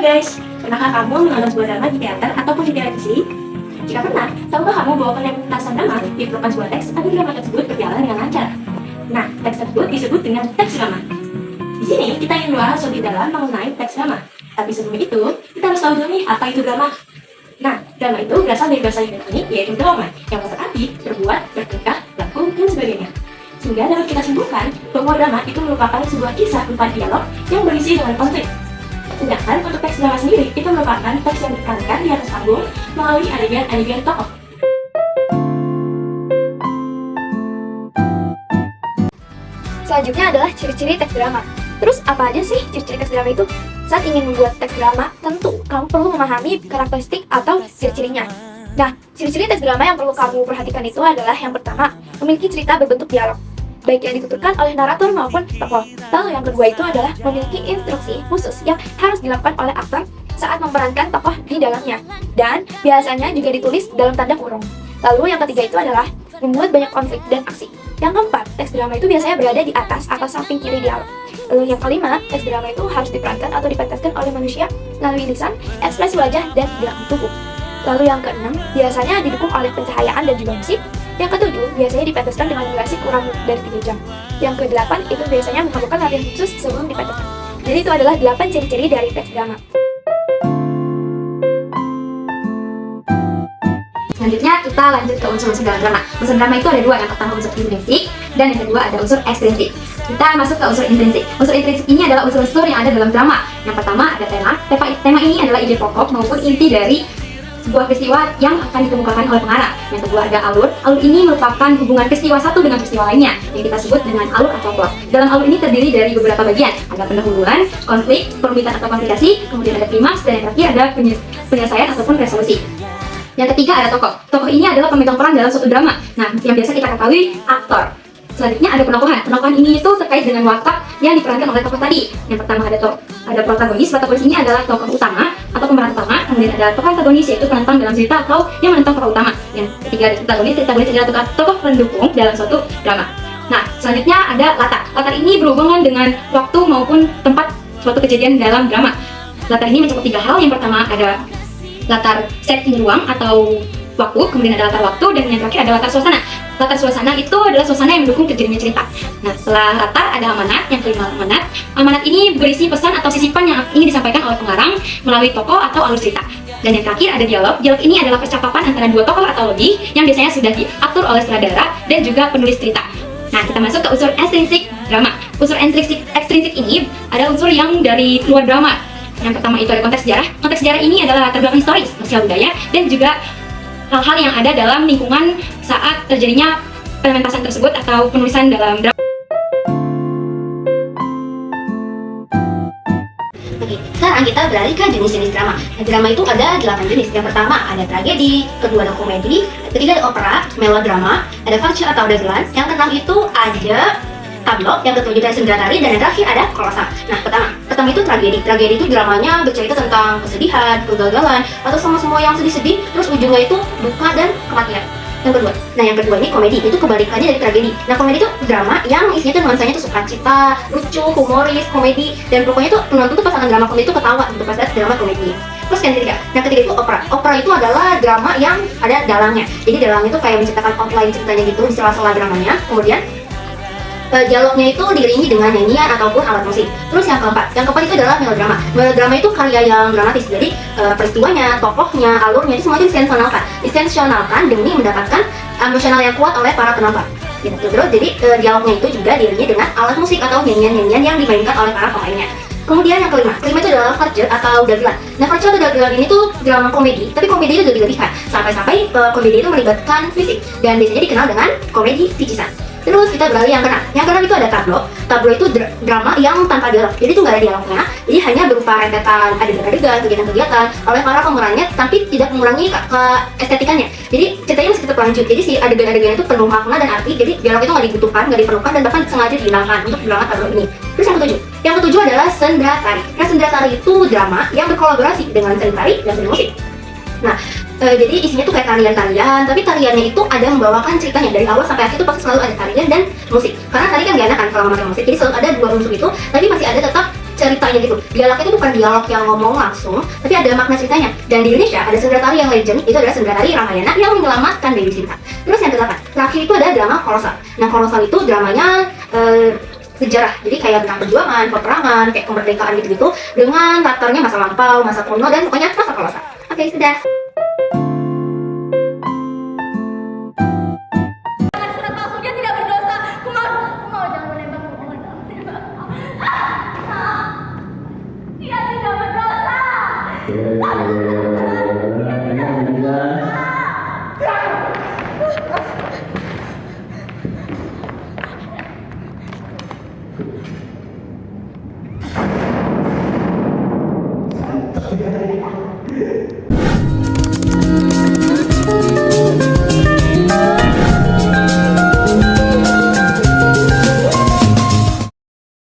guys, pernahkah kamu menonton sebuah drama di teater ataupun di televisi? Jika pernah, tahukah kamu bahwa penentasan drama diperlukan sebuah teks agar drama tersebut berjalan dengan lancar? Nah, teks tersebut disebut dengan teks drama. Di sini kita ingin membahas lebih dalam mengenai teks drama. Tapi sebelum itu, kita harus tahu dulu nih apa itu drama. Nah, drama itu berasal dari bahasa Yunani yaitu drama, yang berarti berbuat, bertingkah, berlaku, dan sebagainya. Sehingga dapat kita simpulkan bahwa drama itu merupakan sebuah kisah berupa dialog yang berisi dengan konflik. Sedangkan untuk teks drama sendiri, itu merupakan teks yang ditekankan di atas panggung melalui adegan-adegan tokoh. Selanjutnya adalah ciri-ciri teks drama. Terus apa aja sih ciri-ciri teks drama itu? Saat ingin membuat teks drama, tentu kamu perlu memahami karakteristik atau ciri-cirinya. Nah, ciri-ciri teks drama yang perlu kamu perhatikan itu adalah yang pertama, memiliki cerita berbentuk dialog, baik yang dituturkan oleh narator maupun tokoh. Lalu yang kedua itu adalah memiliki instruksi khusus yang harus dilakukan oleh aktor saat memerankan tokoh di dalamnya. Dan biasanya juga ditulis dalam tanda kurung. Lalu yang ketiga itu adalah membuat banyak konflik dan aksi. Yang keempat, teks drama itu biasanya berada di atas atau samping kiri dialog. Lalu yang kelima, teks drama itu harus diperankan atau dipentaskan oleh manusia melalui lisan, ekspresi wajah, dan gerakan tubuh. Lalu yang keenam, biasanya didukung oleh pencahayaan dan juga musik. Yang ketujuh, biasanya dipentaskan dengan durasi kurang dari 3 jam. Yang kedelapan, itu biasanya memerlukan latihan khusus sebelum dipentaskan. Jadi itu adalah 8 ciri-ciri dari teks drama. Selanjutnya kita lanjut ke unsur-unsur dalam drama. Unsur drama itu ada 2, yang pertama unsur intrinsik dan yang kedua ada unsur ekstrinsik. Kita masuk ke unsur intrinsik. Unsur intrinsik ini adalah unsur-unsur yang ada dalam drama. Yang pertama ada tema. Tema ini adalah ide pokok maupun inti dari sebuah peristiwa yang akan dikemukakan oleh pengarang. Yang kedua ada alur. Alur ini merupakan hubungan peristiwa satu dengan peristiwa lainnya yang kita sebut dengan alur atau plot. Dalam alur ini terdiri dari beberapa bagian. Ada pendahuluan, konflik, perumitan atau komplikasi, kemudian ada klimaks, dan yang terakhir ada penyelesaian ataupun resolusi. Yang ketiga ada tokoh. Tokoh ini adalah pemegang peran dalam suatu drama. Nah, yang biasa kita ketahui aktor. Selanjutnya ada penokohan. Penokohan ini itu terkait dengan watak yang diperankan oleh tokoh tadi. Yang pertama ada protagonis. Protagonis ini adalah tokoh utama atau pemeran utama. Kemudian ada tokoh antagonis, yaitu penentang dalam cerita atau yang menentang tokoh utama. Yang ketiga ada protagonis. Protagonis adalah tokoh pendukung dalam suatu drama. Nah, selanjutnya ada latar. Latar ini berhubungan dengan waktu maupun tempat suatu kejadian dalam drama. Latar ini mencakup 3 hal. Yang pertama ada latar setting ruang atau waktu, kemudian ada latar waktu, dan yang terakhir ada latar suasana. Latar suasana itu adalah suasana yang mendukung terjadinya cerita. Nah, setelah latar ada amanat. Yang kelima amanat. Amanat ini berisi pesan atau sisipan yang ingin disampaikan oleh pengarang melalui tokoh atau alur cerita. Dan yang terakhir ada dialog. Dialog ini adalah percakapan antara 2 tokoh atau lebih yang biasanya sudah diatur oleh sutradara dan juga penulis cerita. Nah, kita masuk ke unsur ekstrinsik drama. Unsur ekstrinsik ini ada unsur yang dari luar drama. Yang pertama itu ada konteks sejarah. Konteks sejarah ini adalah latar belakang historis, sosial budaya, dan juga hal-hal yang ada dalam lingkungan saat terjadinya pementasan tersebut atau penulisan dalam drama. Oke, sekarang kita beralih ke jenis-jenis drama. Nah, drama itu ada 8 jenis. Yang pertama ada tragedi, kedua ada komedi, ketiga ada opera, melodrama, ada farce atau dagelan. Yang keenam itu ada tablo, yang ketujuh ada sendratari, dan yang terakhir ada kolosal. Nah, pertama itu tragedi. Tragedi itu dramanya bercerita tentang kesedihan, kegagalan, atau semua yang sedih-sedih, terus ujungnya itu duka dan kematian. Yang kedua ini komedi, itu kebalikannya dari tragedi. Nah, komedi itu drama yang isinya tuh nuansanya tuh sukacita, lucu, humoris, komedi, dan pokoknya tuh penonton tuh pas nonton drama komedi itu ketawa gitu pas lihat drama komedi. Terus yang ketiga itu opera. Opera itu adalah drama yang ada dalangnya. Jadi dalangnya itu kayak menceritakan outline ceritanya gitu di sela-sela dramanya. Kemudian dialognya itu diiringi dengan nyanyian ataupun alat musik. Terus yang keempat itu adalah melodrama. Melodrama itu karya yang dramatis. Jadi peristiwanya, tokohnya, alurnya itu semuanya disensasionalkan demi mendapatkan emosional yang kuat oleh para penonton. Gitu. Terus jadi dialognya itu juga diiringi dengan alat musik atau nyanyian-nyanyian yang dimainkan oleh para pemainnya. Kemudian yang kelima itu adalah farce atau dagelan. Nah, farce atau dagelan ini tuh drama komedi, tapi komedi itu lebih-lebihkan. Sampai komedi itu melibatkan fisik dan biasanya dikenal dengan komedi picisan. Terus kita beralih yang keenam. Yang keenam itu ada tablo. Tablo itu drama yang tanpa dialog. Jadi itu nggak ada dialognya. Jadi hanya berupa rentetan adegan-adegan, kegiatan-kegiatan oleh para pemerannya, tapi tidak mengurangi keestetikannya. Jadi ceritanya masih tetap lanjut. Jadi si adegan-adegan itu penuh makna dan arti. Jadi dialog itu nggak dibutuhkan, nggak diperlukan, dan bahkan sengaja dihilangkan untuk drama tablo ini. Terus yang ketujuh adalah sendratari. Nah, sendratari itu drama yang berkolaborasi dengan seni tari dan seni musik. Nah, jadi isinya tuh kayak tarian-tarian, tapi tariannya itu ada membawakan ceritanya dari awal sampai akhir itu pasti selalu ada tarian dan musik. Karena tari kan gak enak kan kalau memakai musik, jadi selalu ada 2 unsur itu, tapi masih ada tetap ceritanya gitu. Dialog itu bukan dialog yang ngomong langsung, tapi ada makna ceritanya. Dan di Indonesia ada Sundratari yang legend, itu adalah Sundratari Ramayana yang menyelamatkan Dewi Sinta. Terus yang ke-8, terakhir itu ada drama kolosal. Nah, kolosal itu dramanya sejarah, jadi kayak tentang perjuangan, peperangan, kayak kemerdekaan gitu-gitu, dengan latarnya masa lampau, masa kuno, dan pokoknya masa kolosal. Oke, sudah. Yeah.